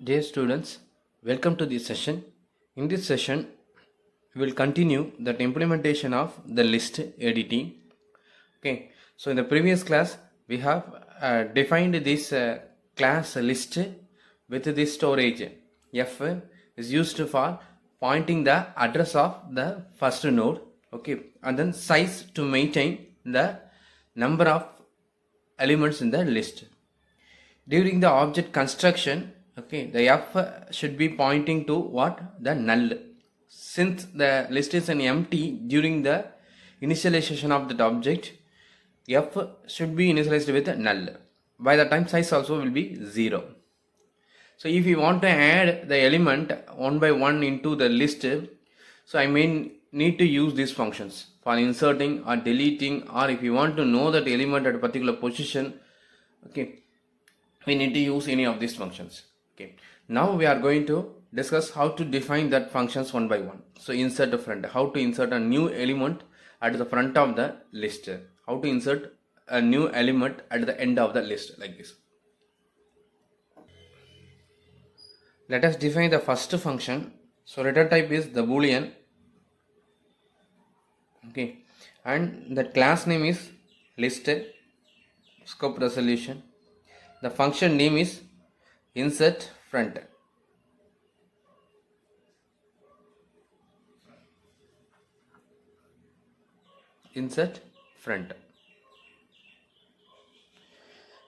Dear students, welcome to this session. In this session, we will continue the implementation of the list editing. Okay, so in the previous class, we have defined this class list with this storage. F is used for pointing the address of the first node. Okay, and then size to maintain the number of elements in the list. During the object construction, okay, the F should be pointing to what? The null. Since the list is an empty during the initialization of that object, F should be initialized with a null. By the time size also will be 0. So if you want to add the element one by one into the list, so I may need to use these functions for inserting or deleting, or if you want to know that element at a particular position, okay, we need to use any of these functions. Okay, now we are going to discuss how to define that functions one by one. So insert a front, how to insert a new element at the front of the list, how to insert a new element at the end of the list, like this. Let us define the first function. So return type is the boolean, okay, and the class name is list, scope resolution. The function name is insert front. Insert front.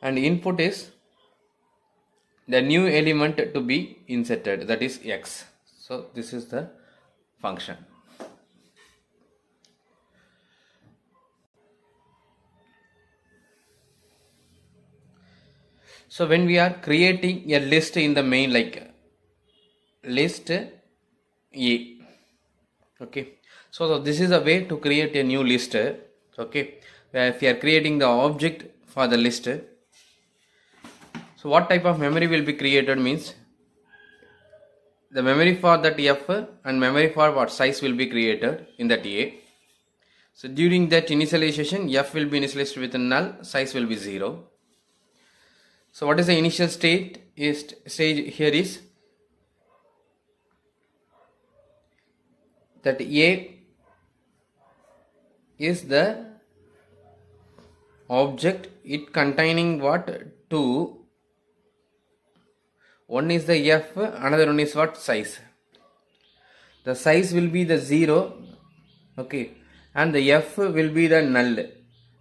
And input is the new element to be inserted, that is X. So this is the function. So when we are creating a list in the main, like list A, okay, so this is a way to create a new list. Okay, if you are creating the object for the list, so what type of memory will be created means the memory for that F and memory for what size will be created in that A. So during that initialization, F will be initialized with a null, size will be 0. So what is the initial stage here is that A is the object, it containing what? 2. One is the F, another one is what? Size. The size will be the 0, okay, and the F will be the null.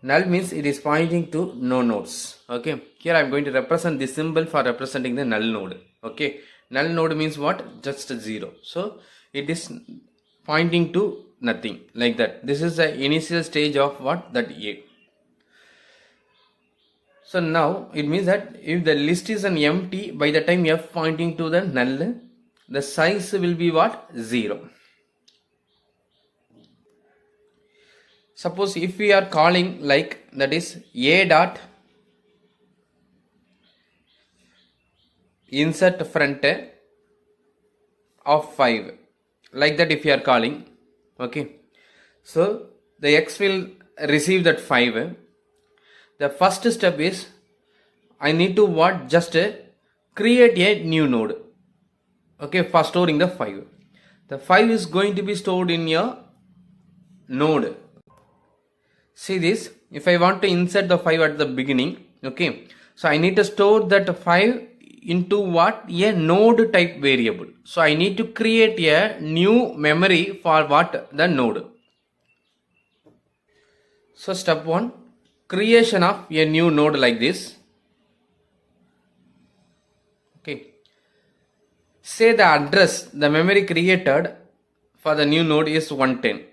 Null means it is pointing to no nodes. Okay, here I am going to represent this symbol for representing the null node. Okay, null node means what? Just 0. So it is pointing to nothing, like that. This is the initial stage of what? That A. So now it means that if the list is an empty, by the time F pointing to the null, the size will be what? 0. Suppose if we are calling like that is A dot insert front of 5, like that if you are calling, okay, so the X will receive that 5. The first step is I need to what? Just create a new node, okay, for storing the 5. The 5 is going to be stored in your node. See this, if I want to insert the 5 at the beginning, okay, so I need to store that 5 into what? A node type variable. So I need to create a new memory for what? The node. So step 1, creation of a new node like this. Okay, say the address, the memory created for the new node is 110.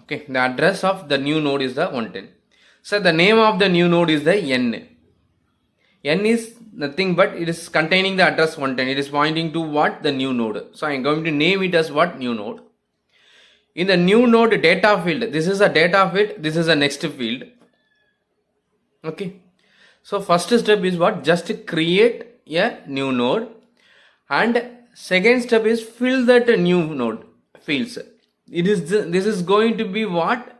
Okay, the address of the new node is the 110. So the name of the new node is the N. N is nothing but it is containing the address 110. It is pointing to what? The new node. So I am going to name it as what? New node. In the new node data field, this is a data field, this is a next field. Okay, so first step is what? Just create a new node, and second step is fill that new node fields. This is going to be what?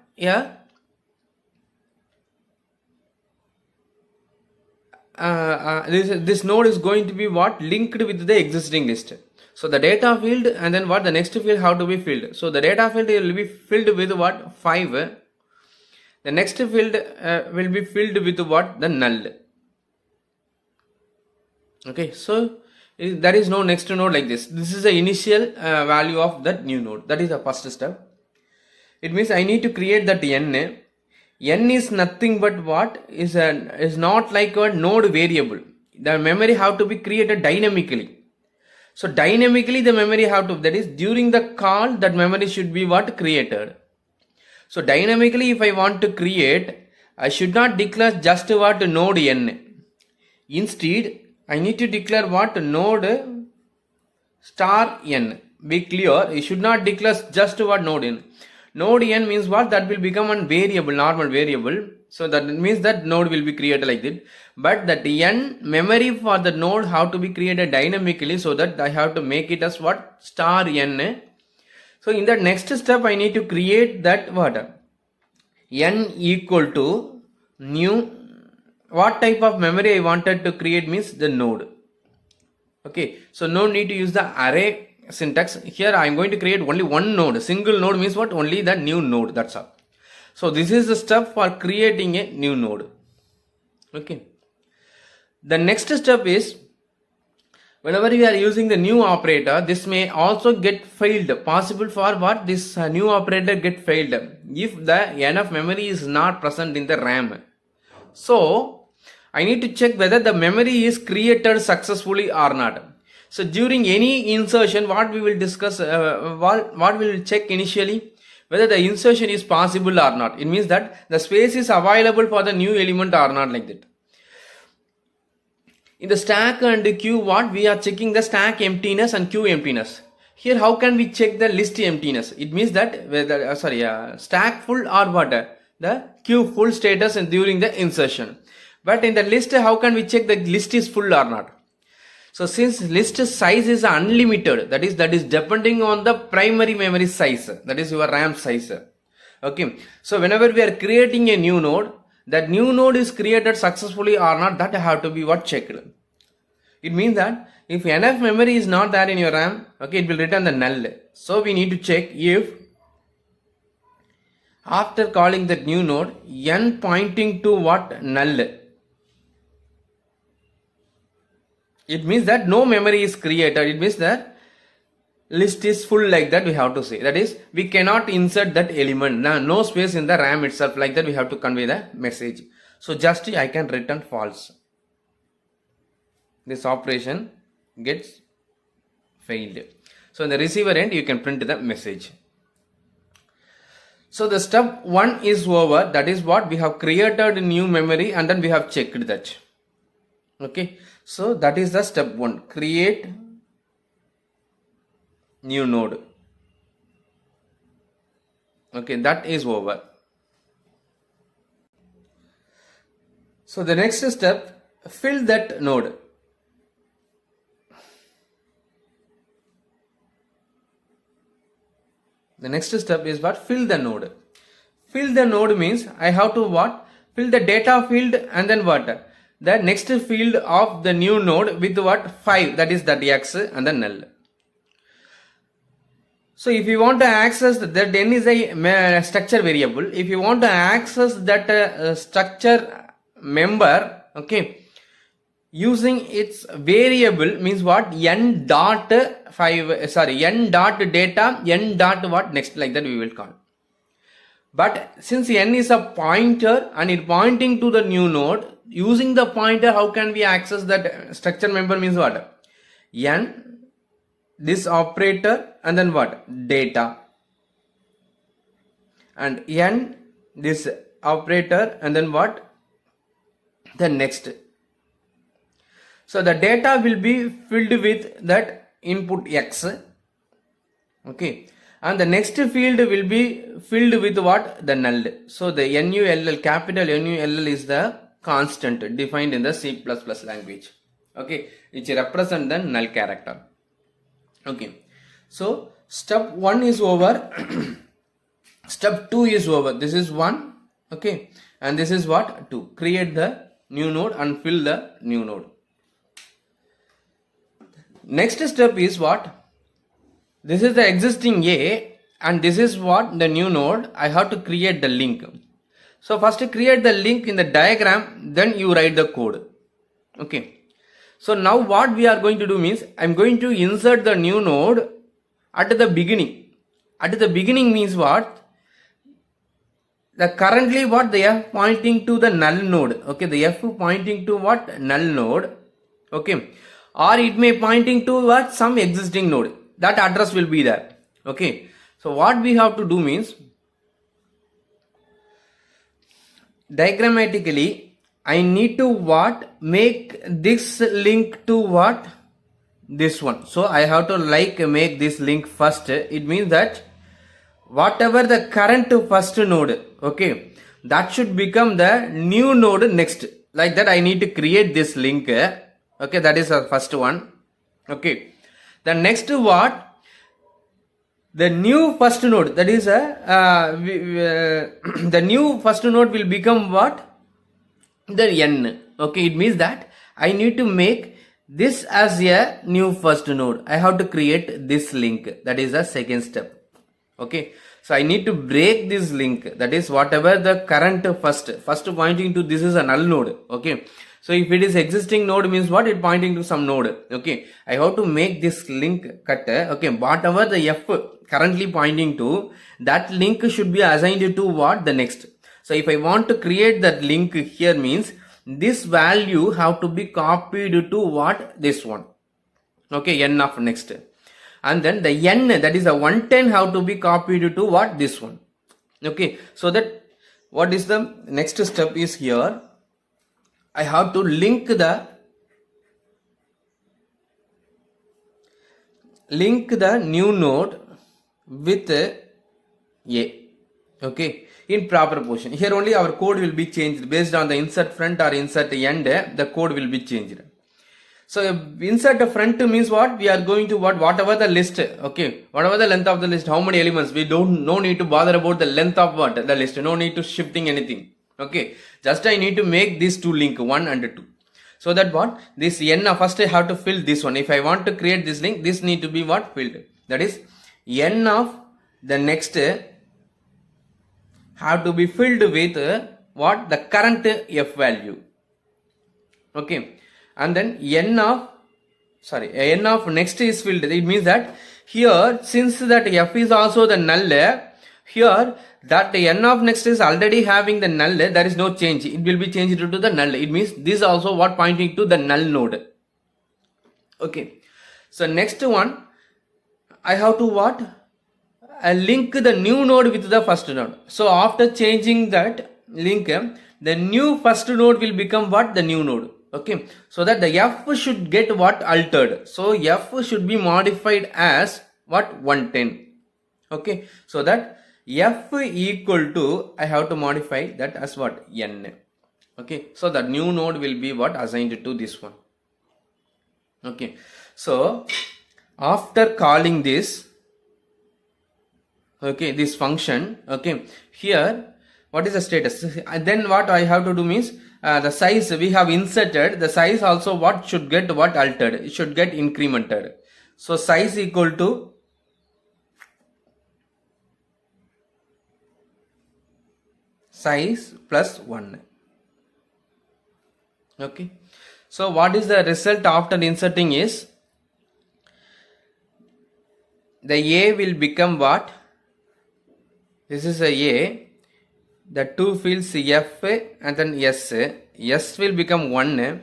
this node is going to be what linked with the existing list. So the data field, and then what the next field how to be filled. So the data field will be filled with what 5. The next field will be filled with what the null. Okay, so there is no next node like this. This is the initial value of that new node. That is the first step. It means I need to create that n. N is nothing but what is not like a node variable. The memory have to be created dynamically. So dynamically the memory have to, that is during the call, that memory should be what created. So dynamically if I want to create, I should not declare just what node n. Instead I need to declare what node star n. Be clear, you should not declare just what node n. Node n means what? That will become a variable, normal variable. So that means that node will be created like that. But that n memory for the node have to be created dynamically, so that I have to make it as what? Star n. So in the next step I need to create that what? N equal to new, what type of memory I wanted to create means the node. Okay, so no need to use the array syntax. Here I am going to create only one node. Single node means what? Only the new node, that's all. So this is the step for creating a new node. Okay, the next step is, whenever we are using the new operator, this may also get failed. Possible for what? This new operator get failed if the enough memory is not present in the RAM. So I need to check whether the memory is created successfully or not. So during any insertion, what we will discuss, what we will check initially, whether the insertion is possible or not. It means that the space is available for the new element or not, like that. In the stack and queue, what we are checking the stack emptiness and queue emptiness. Here how can we check the list emptiness? It means that whether stack full or what, the queue full status and during the insertion. But in the list, how can we check the list is full or not? So since list size is unlimited, that is depending on the primary memory size, that is your RAM size. Okay, so whenever we are creating a new node, that new node is created successfully or not, that have to be what checked. It means that if enough memory is not there in your RAM, okay, it will return the null. So we need to check if after calling that new node, n pointing to what? Null. It means that no memory is created. It means that list is full, like that we have to say. That is, we cannot insert that element. Now, no space in the RAM itself, like that we have to convey the message. So just I can return false. This operation gets failed. So in the receiver end, you can print the message. So the step 1 is over. That is what we have created new memory and then we have checked that. Okay. So that is the step 1. Create new node. Okay, that is over. So the next step, fill that node. The next step is what? Fill the node. Fill the node means I have to what? Fill the data field and then what? The next field of the new node with what? 5, that is that x and the null. So if you want to access that, n is a structure variable. If you want to access that structure member, okay, using its variable means what? N dot 5, sorry, n dot data, n dot what? Next, like that we will call. But since n is a pointer and it pointing to the new node, using the pointer, how can we access that structure member means what? N, this operator, and then what? Data. And n, this operator, and then what? The next. So the data will be filled with that input x. Okay. And the next field will be filled with what? The null. So the NULL, capital NULL is the constant defined in the C++ language. Okay, which represent the null character. Okay, so step 1 is over. Step 2 is over. This is 1. Okay, and this is what? 2. Create the new node and fill the new node. Next step is what? This is the existing A and this is what the new node. I have to create the link. So first create the link in the diagram, then you write the code. Okay. So now what we are going to do means I am going to insert the new node at the beginning. At the beginning means what? The currently what they are pointing to the null node. Okay, the F pointing to what? Null node. Okay, or it may pointing to what? Some existing node. That address will be there. Okay, so what we have to do means diagrammatically I need to what? Make this link to what? This one. So I have to make this link first. It means that whatever the current first node, okay, that should become the new node next. Like that I need to create this link. Okay, that is the first one. Okay, the next what? The new first node, that is the new first node will become what? The n. Okay, it means that I need to make this as a new first node. I have to create this link. That is the second step. Okay, so I need to break this link. That is whatever the current first pointing to this is a null node. Okay, so if it is existing node means what? It pointing to some node. Okay, I have to make this link cut. Okay, whatever the F currently pointing to, that link should be assigned to what? The next. So if I want to create that link here means this value have to be copied to what? This one. Okay, n of next. And then the n, that is a 110, have to be copied to what? This one. Okay, so that what is the next step is here. I have to link the new node with A. Okay, in proper position. Here only our code will be changed based on the insert front or insert end. The code will be changed. So insert a front means what? We are going to whatever the list. Okay, whatever the length of the list, how many elements, we no need to bother about the length of what? The list. No need to shifting anything. Okay, just I need to make these two link 1 and 2. So that what? This n, first I have to fill this one. If I want to create this link, this need to be what? Filled. That is n of the next have to be filled with what? The current f value. Okay, and then n of next is filled. It means that here, since that f is also the null, here that n of next is already having the null, there is no change. It will be changed to the null. It means this also what? Pointing to the null node. Okay, so next one I have to what? Link the new node with the first node. So after changing that link, the new first node will become what? The new node. Okay, so that the f should get what? Altered. So f should be modified as what? 110. Okay, so that f equal to, I have to modify that as what? N. Okay, so the new node will be what? Assigned to this one. Okay, so after calling this, okay, this function, okay, here what is the status? And then what I have to do means the size we have inserted, the size also what should get what? Altered. It should get incremented. So size equal to size plus 1. Okay, so what is the result after inserting is the A will become what? This is a A. The two fields F and then S. S will become 1.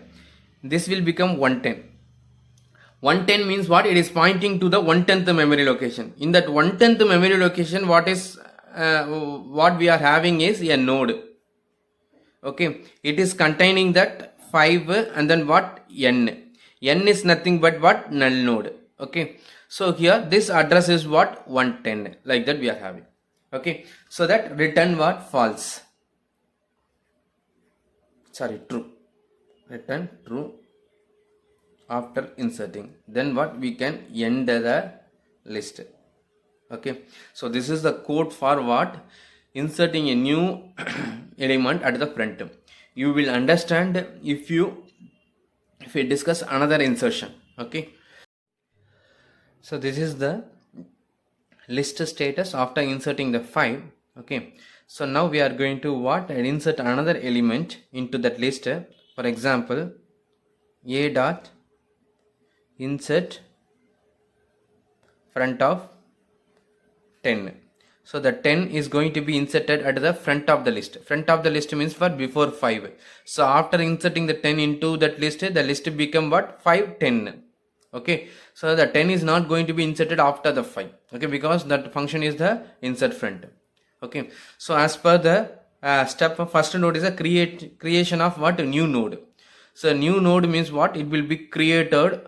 This will become 110. 110 means what? It is pointing to the 1/10th memory location. In that 1/10th memory location, what we are having is a node. Okay, it is containing that 5 and then what? N. N is nothing but what? Null node. Okay, so here this address is what? 110. Like that we are having. Okay, so that return what? False. Sorry, true. Return true after inserting. Then what? We can end the list. Okay, so this is the code for what? Inserting a new element at the front. you will understand if we discuss another insertion. Okay, so this is the list status after inserting the 5. Okay, so now we are going to insert another element into that list. For example, a dot insert front of 10. So the 10 is going to be inserted at the front of the list. Front of the list means for before 5. So after inserting the 10 into that list, the list become what? 5, 10. Okay, so the 10 is not going to be inserted after the 5. Okay, because that function is the insert front. Okay, so as per the step of first node is a creation of what? New node. So new node means what? It will be created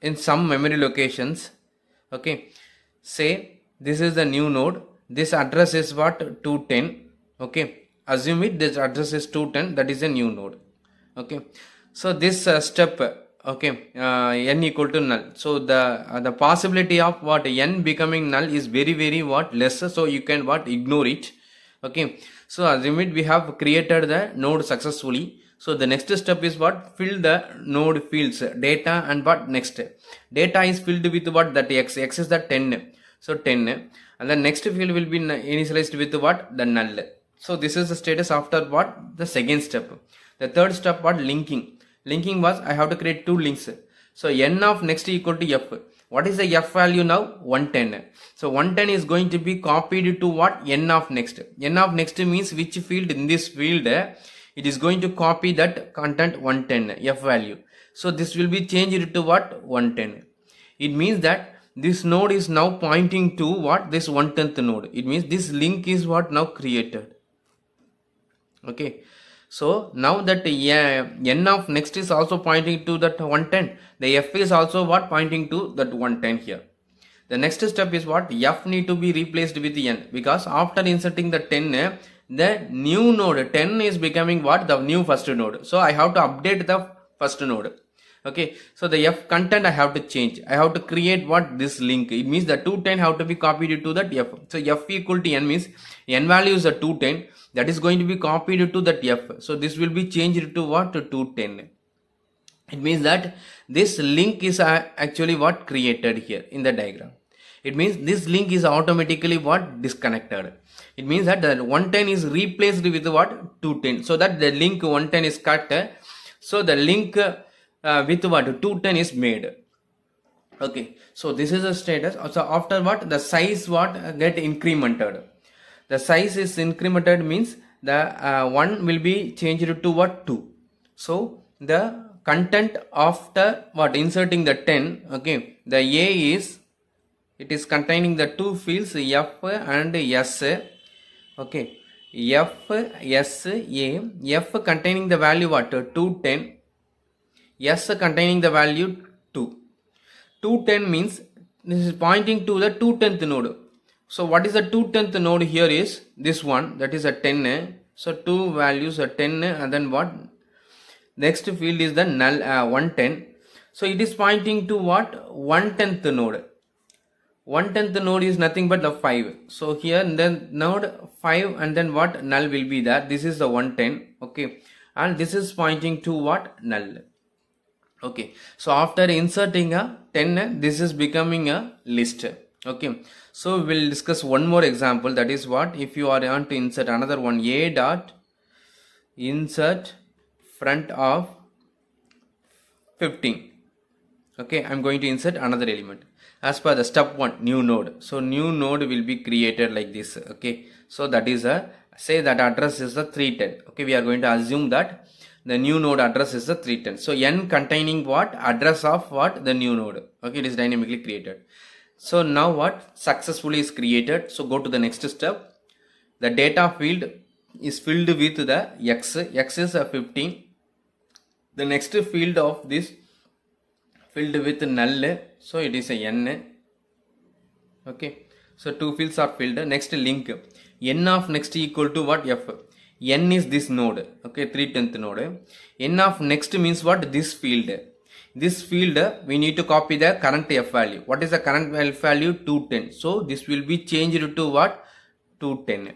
in some memory locations. Okay, say this is the new node, this address is what? 210. Okay, assume it this address is 210, that is a new node. Okay, so this step, okay, n equal to null, so the possibility of what n becoming null is very what? Less, so you can what? Ignore it. Okay, so assume it we have created the node successfully. So the next step is what? Fill the node fields, data, and what? Next data is filled with what? That x is the 10. So 10, and the next field will be initialized with what? The null. So this is the status after what? The second step. The third step, what? Linking. Linking was I have to create two links. So n of next equal to f. What is the f value now? 110. So 110 is going to be copied to what? N of next. N of next means which field? In this field it is going to copy that content 110 f value. So this will be changed to what? 110. It means that this node is now pointing to what? This 110th node. It means this link is what? Now created. Okay, so now that n of next is also pointing to that 110, the f is also what? Pointing to that 110 here. The next step is what? F need to be replaced with n, because after inserting the 10, the new node 10 is becoming what? The new first node. So I have to update the first node. Okay, so the f content I have to change. I have to create what? This link. It means the 210 have to be copied to that f. So f equal to n means n value is a 210, that is going to be copied to that f. So this will be changed to what? To 210. It means that this link is actually what? Created here in the diagram. It means this link is automatically what? Disconnected. It means that the 110 is replaced with what? 210. So that the link 110 is cut. So the link with what? 210 is made. Okay, so this is the status. So after what? The size what? Get incremented. The size is incremented means the 1 will be changed to what? 2. So the content after what? Inserting the 10. Okay, the a is, it is containing the two fields f and s. Okay, f, s, a. F containing the value what? 210. S containing the value 2. 210 means this is pointing to the 210th node. So what is the 210th node here is this one, that is a 10. So two values are 10, and then what? Next field is the null 110. So it is pointing to what? 110th node. 110th node is nothing but the 5. So here then node 5, and then what? Null will be there. This is the 110. Okay, and this is pointing to what? Null. Okay, so after inserting a 10, this is becoming a list. Okay, so we'll discuss one more example, that is what? If you are on to insert another one, a dot insert front of 15. Okay, I'm going to insert another element as per the step 1, new node. So new node will be created like this. Okay, so that is a, say that address is the 310. Okay, we are going to assume that the new node address is the 310. So n containing what? Address of what? The new node. Okay, it is dynamically created. So now what? Successfully is created. So go to the next step. The data field is filled with the x. X is a 15. The next field of this filled with null. So it is a n. Okay, so two fields are filled. Next link. N of next equal to what? F. N is this node. Okay, 310th node. N of next means what? This field. This field we need to copy the current f value. What is the current f value? 210. So this will be changed to what? 210.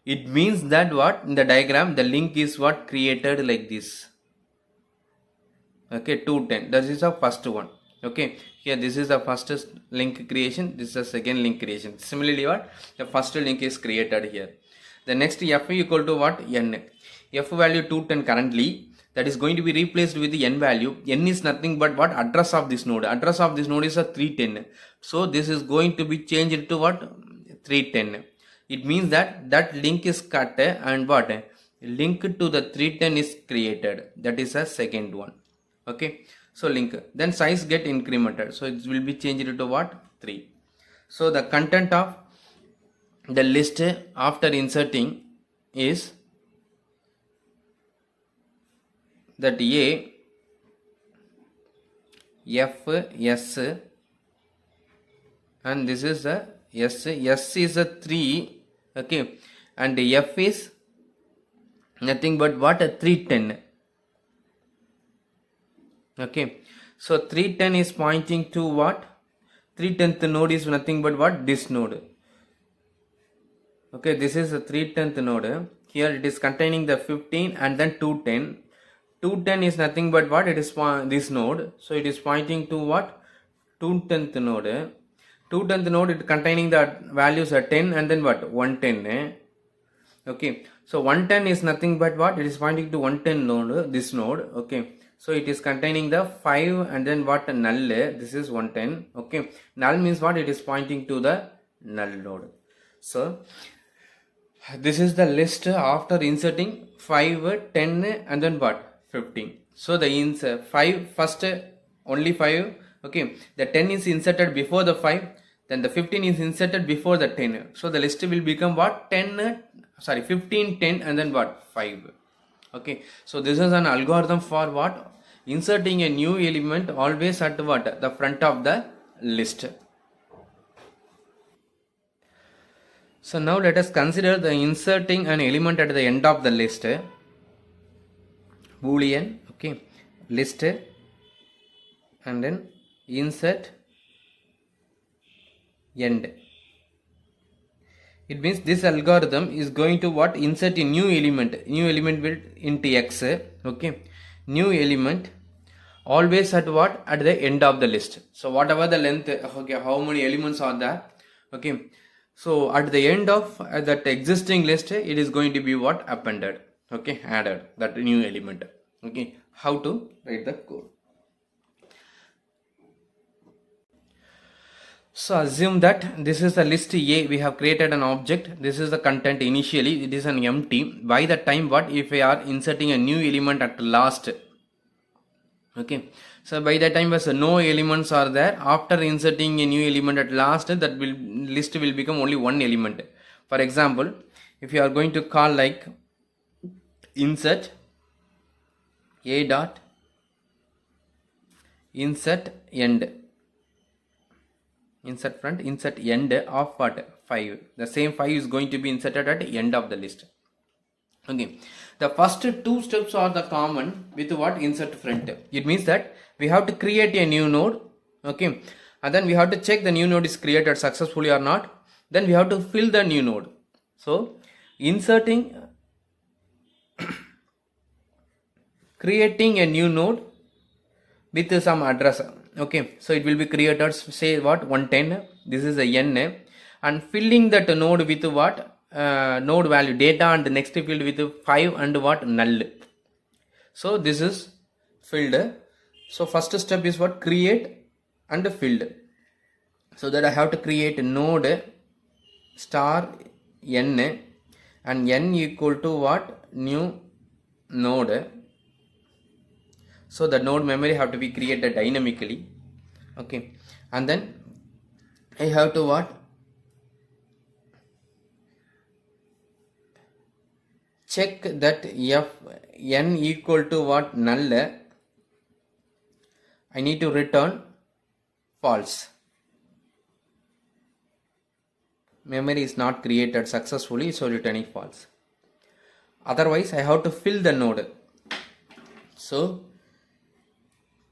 It means that what in the diagram the link is what created like this. Okay, 210. That is the first one. Okay, here this is the first link creation. This is the second link creation. Similarly, what the first link is created here. The next f equal to what n. F value 210 currently. That is going to be replaced with the n value. N is nothing but what address of this node. Address of this node is a 310. So this is going to be changed to what 310. It means that that link is cut and what link to the 310 is created. That is a second one. Okay, so link, then size get incremented, so it will be changed to what 3. So the content of the list after inserting is that a f s, and this is the s is a 3. Okay, and f is nothing but what a 310. Okay, so 310 is pointing to what 310th node is nothing but what this node. Okay, this is a 310th node. Here it is containing the 15 and then 210. 210 is nothing but what it is this node, so it is pointing to what 210th node. 210th node it containing the values are 10 and then what 110. Okay, so 110 is nothing but what it is pointing to 110 node, this node. Okay, so it is containing the 5 and then what null, this is 110. Okay, null means what it is pointing to the null node. So this is the list after inserting 5, 10 and then what 15. So the insert 5 first only 5. Okay, the 10 is inserted before the 5, then the 15 is inserted before the 10. So the list will become what 15, 10 and then what 5. Okay, so this is an algorithm for what inserting a new element always at what the front of the list. So now let us consider the inserting an element at the end of the list. Boolean, okay, list and then insert end. It means this algorithm is going to what insert a new element will into x. Okay, new element always at what at the end of the list. So whatever the length, okay, how many elements are there. Okay, so at the end of that existing list it is going to be what appended. Okay, added that new element. Okay, how to write the code. So assume that this is the list A. We have created an object. This is the content initially. It is an empty. By the time what if we are inserting a new element at last. Okay. So by the time as no elements are there, after inserting a new element at last, that list will become only one element. For example, if you are going to call like insert a dot insert end. Insert front, insert end of what 5. The same 5 is going to be inserted at the end of the list. Okay, the first two steps are the common with what insert front. It means that we have to create a new node. Okay, and then we have to check the new node is created successfully or not. Then we have to fill the new node. So inserting creating a new node with some address. Okay, so it will be created, say what 110. This is a n, and filling that node with what node value data and the next field with 5 and what null. So this is filled. So first step is what create and filled. So that I have to create node star n and n equal to what new node. So the node memory have to be created dynamically. Okay, and then I have to what check that f n equal to what null. I need to return false. Memory is not created successfully, so returning false. Otherwise I have to fill the node. So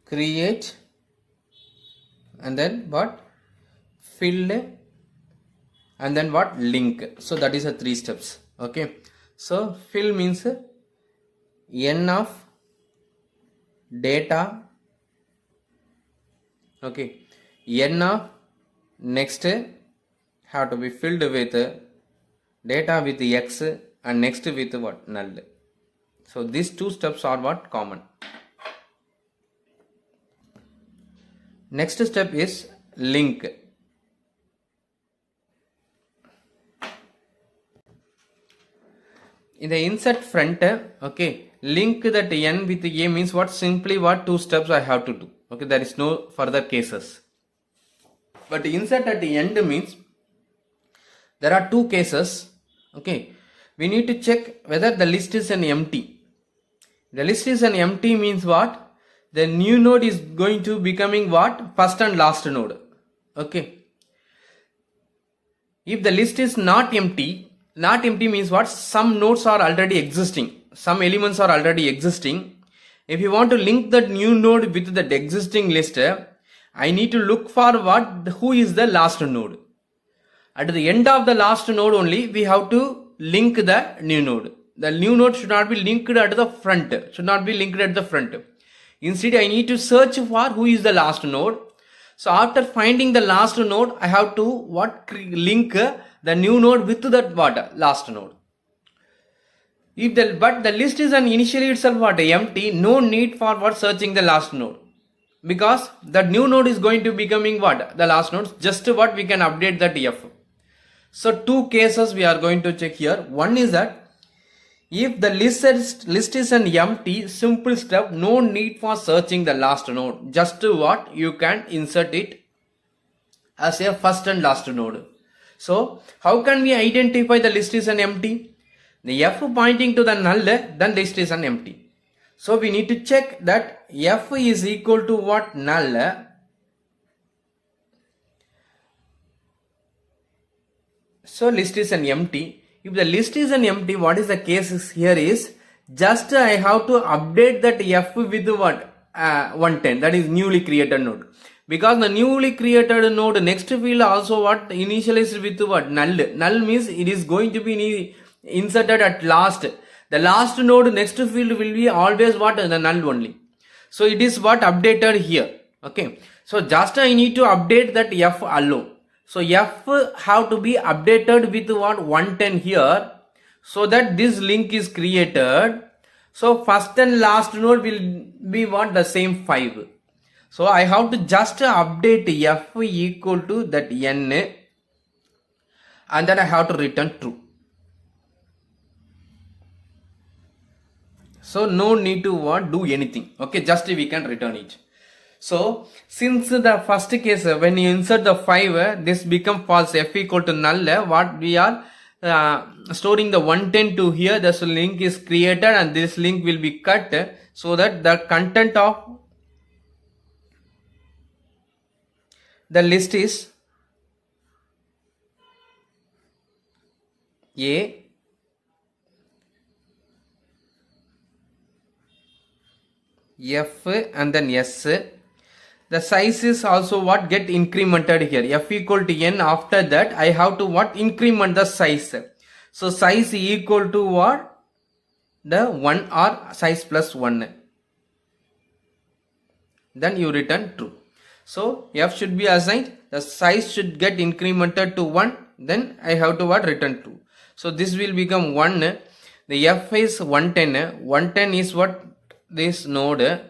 create and then what fill and then what link. So that is the 3 steps. Okay, so fill means n of data, okay, n of next have to be filled with data with x and next with what, null. So these two steps are what, common. Next step is link. In the insert front, okay, link that n with a means what, simply what, two steps I have to do. Okay, there is no further cases. But insert at the end means there are two cases. Okay, we need to check whether the list is an empty. The list is an empty means what, the new node is going to becoming what, first and last node. Okay, if the list is not empty means what, some nodes are already existing, some elements are already existing. If you want to link that new node with that existing list, I need to look for what, who is the last node. At the end of the last node only we have to link the new node. The new node should not be linked at the front, Instead I need to search for who is the last node. So after finding the last node, I have to what, link the new node with that what, last node. If the, but the list is an initially itself what, empty, no need for what, searching the last node, because the new node is going to becoming what, the last node, just what we can update that f. So two cases we are going to check here. One is that if the list is an empty, simple step, no need for searching the last node, just what, you can insert it as a first and last node. So how can we identify the list is an empty? The f pointing to the null, then list is an empty. So we need to check that f is equal to what, null. So list is an empty. If the list is an empty, what is the case here is, just I have to update that f with what, 110, that is newly created node. Because the newly created node next field also what, initialized with what, null. Null means it is going to be inserted at last. The last node next field will be always what, the null only. So it is what, updated here. Okay, so just I need to update that f alone. So f have to be updated with what, 110 here, so that this link is created. So first and last node will be what, the same 5. So I have to just update f equal to that n, and then I have to return true. So no need to what, do anything. Okay, just we can return it. So since the first case, when you insert the 5, this become false, f equal to null, what we are storing the 110 to here, this link is created and this link will be cut, so that the content of the list is A, F and then S. The size is also what, get incremented here, f equal to n. After that I have to what, increment the size. So size equal to what, the 1 or size plus 1, then you return true. So f should be assigned, the size should get incremented to 1, then I have to what, return true. So this will become 1. The f is 110. 110 is what, this node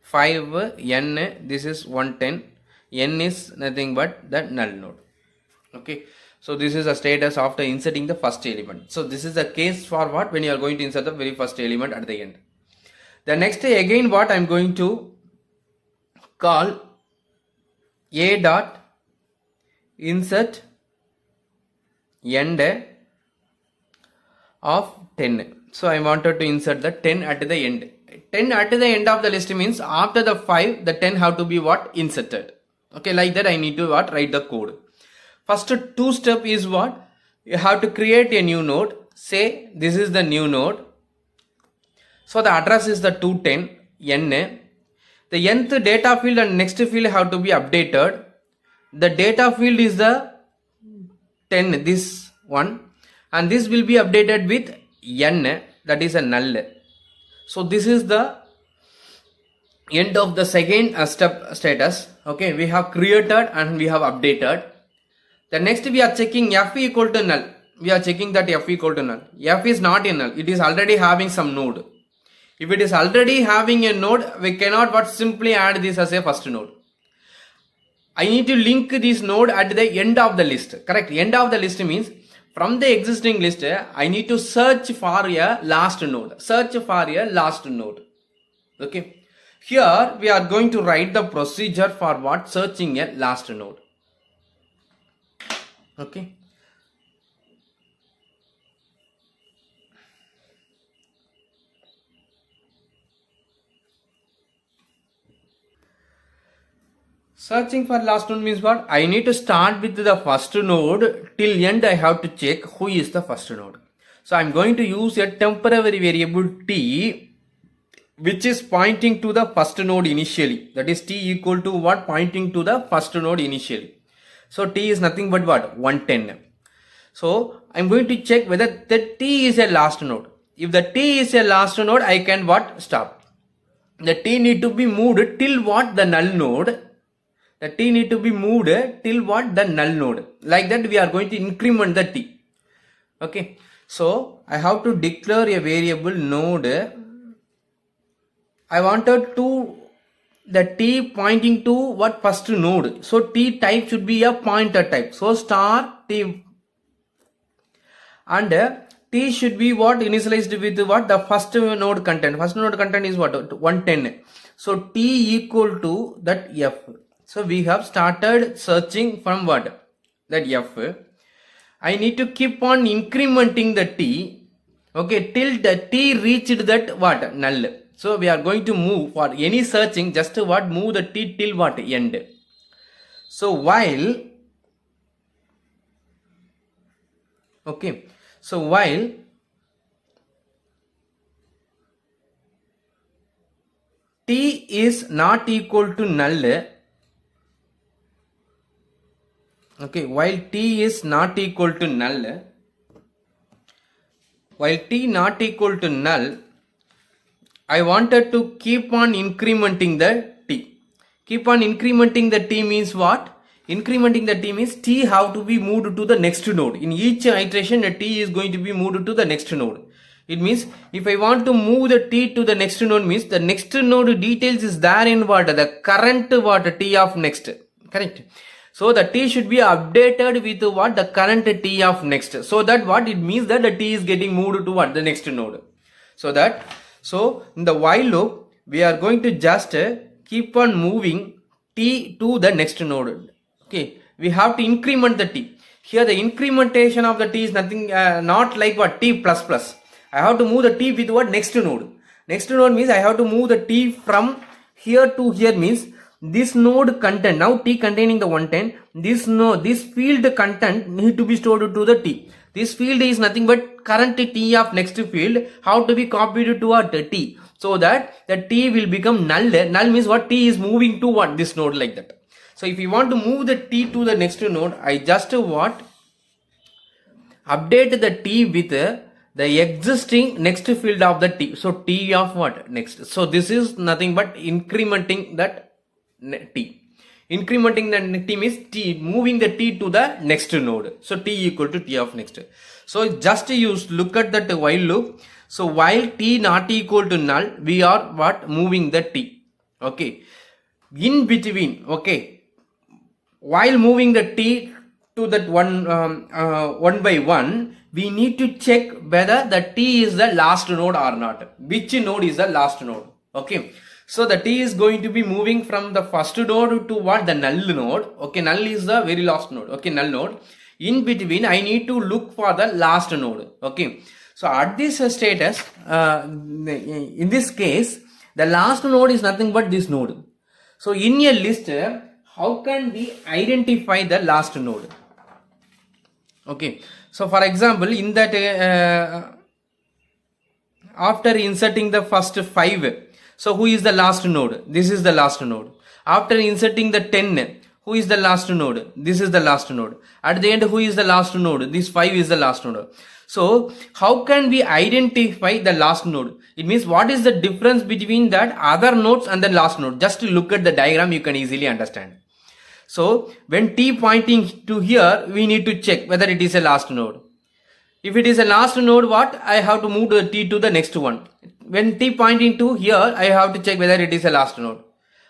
5 n, this is 110, n is nothing but the null node. Okay, so this is a status after inserting the first element. So this is the case for what, when you are going to insert the very first element at the end. The next again what I am going to call a dot insert end of 10. So I wanted to insert the 10 at the end. 10 at the end of the list means after the 5, the 10 have to be what, inserted. Okay, like that I need to what, write the code. First two step is what, you have to create a new node. Say this is the new node. So the address is the 210 n. The nth data field and next field have to be updated. The data field is the 10, this one, and this will be updated with n, that is a null. So this is the end of the second step status. Okay, we have created and we have updated. The next we are checking f equal to null. We are checking that f equal to null. F is not a null. It is already having some node. If it is already having a node, we cannot but simply add this as a first node. I need to link this node at the end of the list. Correct? End of the list means from the existing list, I need to search for a last node. Search for a last node. Okay. Here we are going to write the procedure for what? Searching a last node. Okay. Searching for last node means what? I need to start with the first node till end. I have to check who is the first node. So I am going to use a temporary variable t, which is pointing to the first node initially. That is t equal to what? Pointing to the first node initially. So t is nothing but what? 110. So I am going to check whether the t is a last node. If the t is a last node, I can what? Stop. The t need to be moved till what? The null node. The t need to be moved till what? The null node. Like that we are going to increment the t. Okay. So I have to declare a variable node. I wanted to the t pointing to what? First node. So t type should be a pointer type. So star t, and t should be what? Initialized with what? The first node content. First node content is what? 110. So t equal to that f. So we have started searching from what? That f. I need to keep on incrementing the t. Okay, till the t reached that what? Null. So we are going to move for any searching, just what? Move the t till what? End. So while, okay, so while t is not equal to null, okay, while t is not equal to null, I wanted to keep on incrementing the t. Keep on incrementing the t means what? Incrementing the t means t have to be moved to the next node. In each iteration, a t is going to be moved to the next node. It means if I want to move the t to the next node means the next node details is there in what? The current what? T of next. Correct? So the t should be updated with what? The current t of next. So that what? It means that the t is getting moved to what? The next node. So in the while loop, we are going to just keep on moving t to the next node. Okay, we have to increment the t. Here the incrementation of the t is nothing, not like what? T plus plus. I have to move the t with what? Next node. Next node means I have to move the t from here to here means this node content, now t containing the 110, this field content need to be stored to the t. This field is nothing but current t of next field, how to be copied to a t, so that the t will become null. Null means what? T is moving to what? This node, like that. So if you want to move the t to the next node, I just what? Update the t with the existing next field of the t. So t of what? Next. So this is nothing but incrementing that t. Incrementing the t means t, moving the t to the next node. So t equal to t of next. So just use look at that while loop. So while t not equal to null, we are what? Moving the t. Okay. In between, okay, while moving the t to that one by one, we need to check whether the t is the last node or not. Which node is the last node? Okay. So the t is going to be moving from the first node to what? The null node. Okay, null is the very last node. Okay, null node. In between, I need to look for the last node. Okay. So at this status, in this case, the last node is nothing but this node. So in a list, how can we identify the last node? Okay. So for example, in that, after inserting the first 5, so who is the last node? This is the last node. After inserting the 10, Who is the last node? This is the last node. At the end, who is the last node? This 5 is the last node. So how can we identify the last node? It means what is the difference between that other nodes and the last node? Just to look at the diagram, you can easily understand. So when T pointing to here, we need to check whether it is a last node. If it is a last node, what? I have to move the T to the next one. When T pointing to here, I have to check whether it is a last node.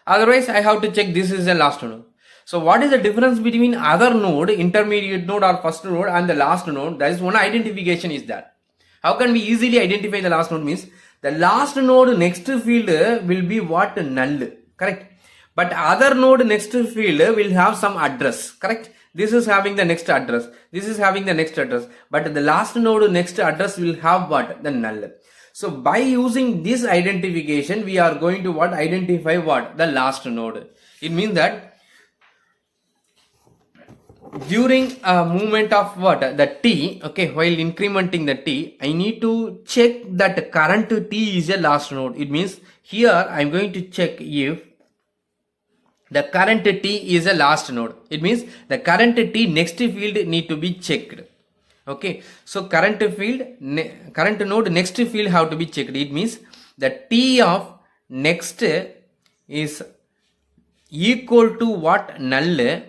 Otherwise, I have to check this is a last node. So what is the difference between other node, intermediate node or first node and the last node? That is one identification is that. How can we easily identify the last node? Means the last node next field will be what? Null. Correct. But other node next field will have some address. Correct. This is having the next address. This is having the next address. But the last node next address will have what? The null. So by using this identification, we are going to what? Identify what? The last node. It means that during a movement of what? The T, okay, while incrementing the T, I need to check that current T is a last node. It means here I am going to check if the current T is a last node. It means the current T next field need to be checked. Okay, so current node next field have to be checked. It means the T of next is equal to what? Null.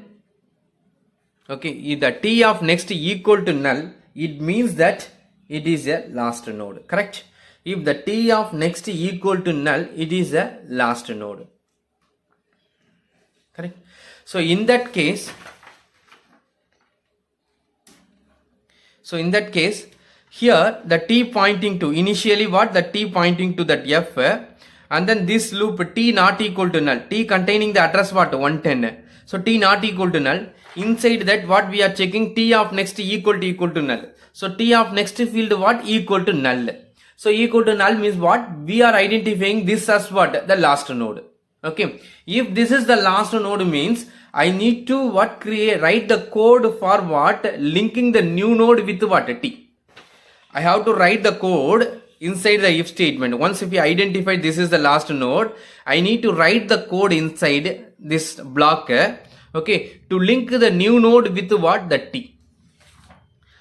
Okay, if the T of next equal to null, it means that it is a last node. Correct? If the T of next equal to null, it is a last node. Correct? So in that case, here the T pointing to initially what? The T pointing to that F, and then this loop T not equal to null. T containing the address what? 110. So T not equal to null. Inside that what we are checking? T of next equal to null. So T of next field what? Equal to null. So equal to null means what? We are identifying this as what? The last node. Okay. If this is the last node means I need to what? Write the code for what? Linking the new node with what? T. I have to write the code inside the if statement. Once if you identify this is the last node, I need to write the code inside this block, okay, to link the new node with what? The T.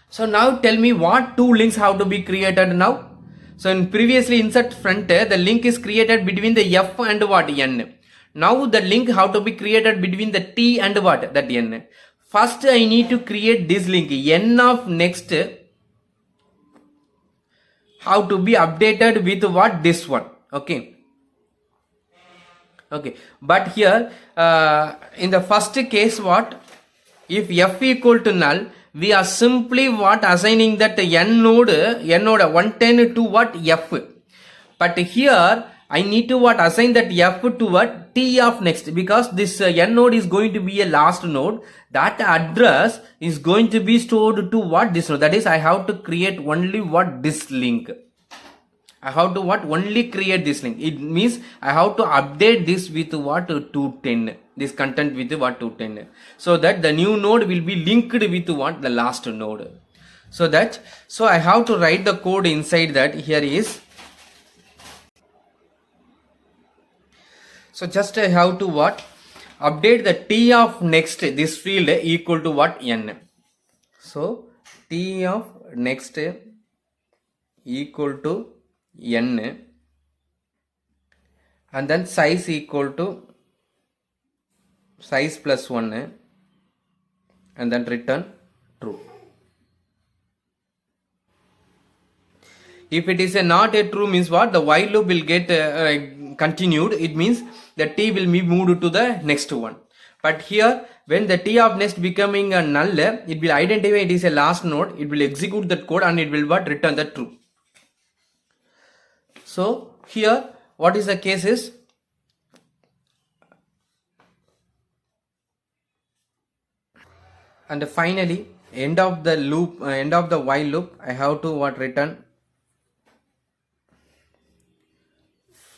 So now tell me what two links have to be created now. So in previously insert front, the link is created between the F and what? N. Now the link have to be created between the T and what? That N. First I need to create this link. N of next how to be updated with what? This one. Okay. Okay. But here in the first case what? If F equal to null, we are simply what? Assigning that N node 110 to what? F. But here I need to what? Assign that F to what? T of next, because this N node is going to be a last node. That address is going to be stored to what? This node. That is I have to create only what? This link. I have to what? Only create this link. It means I have to update this with what? 210. This content with what? 210. So that the new node will be linked with what? The last node. So I have to write the code inside that. Here is. So just I have to what? Update the T of next, this field equal to what? N. So T of next equal to N, and then size equal to size plus 1, and then return true. If it is not a true means what? The while loop will get continued. It means the T will be moved to the next one. But here when the T of next becoming a null, it will identify it is a last node. It will execute that code and it will what? Return the true. So here what is the case is, and finally end of the loop, end of the while loop, I have to what? Return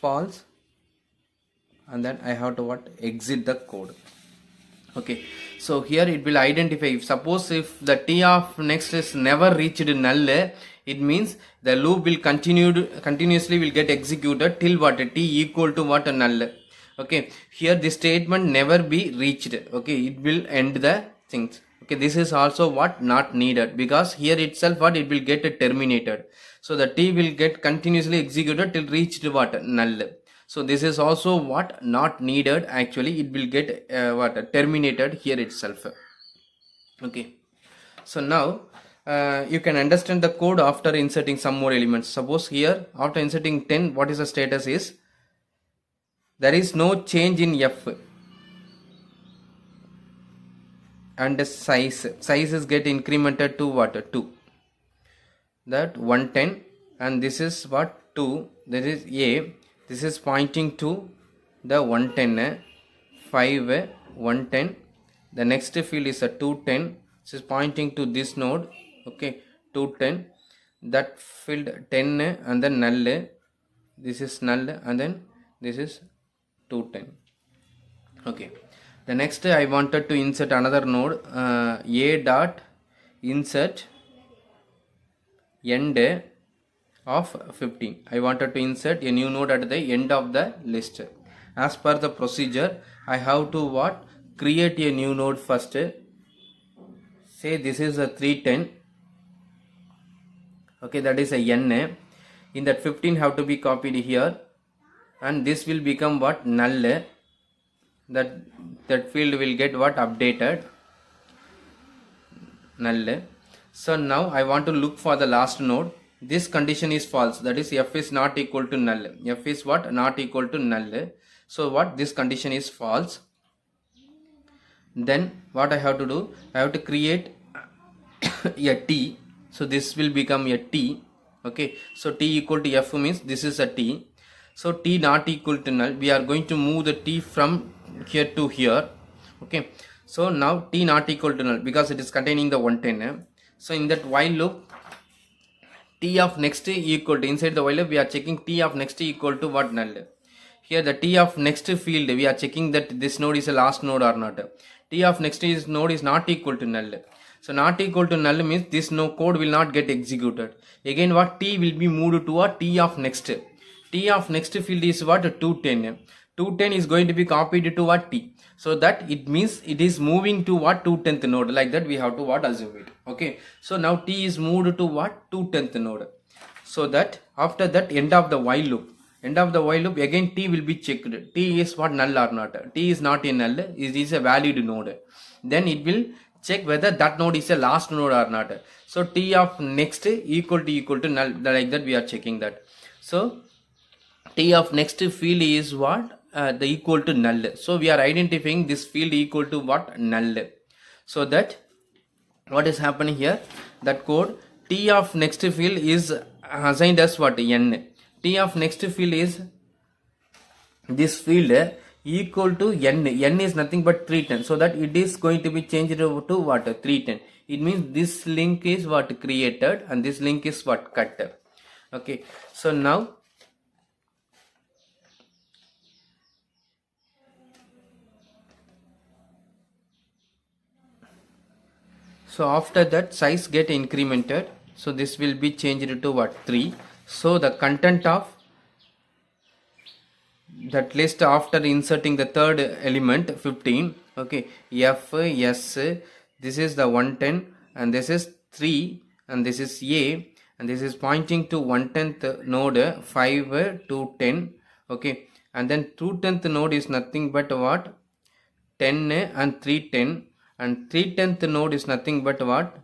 false, and then I have to what? Exit the code. Okay, so here it will identify if suppose if the T of next is never reached null, it means the loop will continuously will get executed till what? T equal to what? Null. Okay, here this statement never be reached. Okay, it will end the things. Okay, this is also what not needed, because here itself what it will get terminated. So the T will get continuously executed till reached what null. So this is also what not needed. Actually it will get what terminated here itself. Okay, so now you can understand the code after inserting some more elements. Suppose here after inserting 10, what is the status is there is no change in f, and the size is get incremented to what 2, that 110, and this is what 2, that is a, this is pointing to the 110, 5, 110, the next field is a 210, this is pointing to this node. Okay, 210, that field 10 and then null, this is null, and then this is 210. Okay, the next I wanted to insert another node, a dot insert end of 15. I wanted to insert a new node at the end of the list. As per the procedure, I have to what create a new node first. Say this is a 310. Okay, that is a n. In that 15 have to be copied here, and this will become what null. That field will get what updated null. So now I want to look for the last node. This condition is false, that is f is not equal to null. F is what not equal to null. So what this condition is false. Then what I have to do, I have to create a t. So this will become a t. Okay, so t equal to f means this is a t. So t not equal to null, we are going to move the t from here to here. Okay, so now t not equal to null because it is containing the 110. So in that while loop, t of next equal to, inside the while loop we are checking t of next equal to what null. Here the t of next field we are checking that this node is a last node or not. T of next node is not equal to null. So not equal to null means this no code will not get executed. Again what t will be moved to a t of next. T of next field is what 210. 210 is going to be copied to what t. So that it means it is moving to what 210th node, like that we have to what assume it. Okay, so now t is moved to what 210th node. So that after that end of the while loop, again t will be checked. T is what null or not. T is not a null, it is a valid node. Then it will check whether that node is a last node or not. So t of next equal to null, like that we are checking that. So t of next field is what the equal to null. So we are identifying this field equal to what null. So that what is happening here, that code t of next field is assigned as what n. T of next field is this field equal to n. N is nothing but 310. So that it is going to be changed to what 310. It means this link is what created and this link is what cut. Okay, so now after that size get incremented, so this will be changed to what 3. So the content of that list after inserting the third element 15, okay, f s, this is the 110 and this is 3 and this is a, and this is pointing to 110th node 5 to 10. Okay, and then 210th node is nothing but what 10 and 310, and 310th node is nothing but what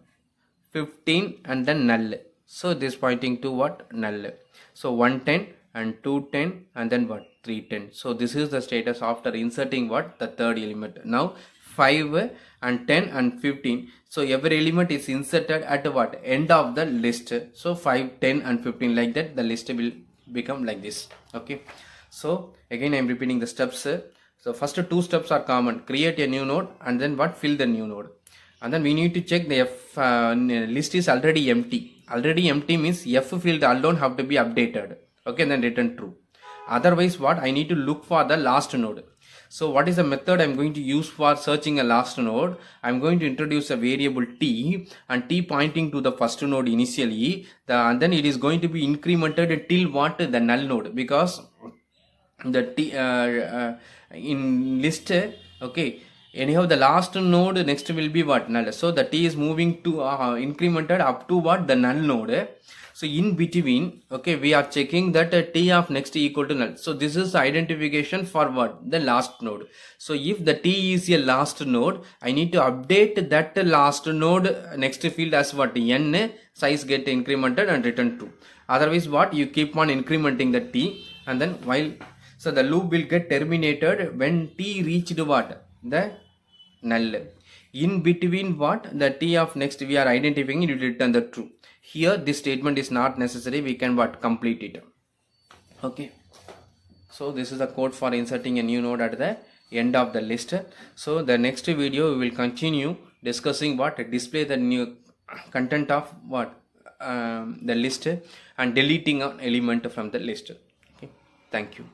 15 and then null. So this pointing to what null. So 110 and 210 and then what 310. So this is the status after inserting what the third element. Now 5 and 10 and 15. So every element is inserted at what end of the list. So 5, 10 and 15, like that the list will become like this. Okay, so again I am repeating the steps. So first 2 steps are common: create a new node and then what fill the new node, and then we need to check the list is already empty. Already empty means f field alone have to be updated. Okay, then return true. Otherwise what I need to look for the last node. So what is the method I am going to use for searching a last node? I am going to introduce a variable t, and t pointing to the first node initially, and then it is going to be incremented till what the null node, because the t in list, okay, anyhow the last node next will be what, null. So the t is moving to incremented up to what, the null node. So in between, okay, we are checking that t of next equal to null. So this is identification for what, the last node. So if the t is a last node, I need to update that last node next field as what, n size get incremented and return true. Otherwise what, you keep on incrementing the t, and then while, so the loop will get terminated when t reached what, the null. In between what, the t of next we are identifying, it will return the true. Here this statement is not necessary, we can what, complete it. Okay, so this is the code for inserting a new node at the end of the list. So the next video we will continue discussing what, display the new content of what, the list, and deleting an element from the list. Okay, thank you.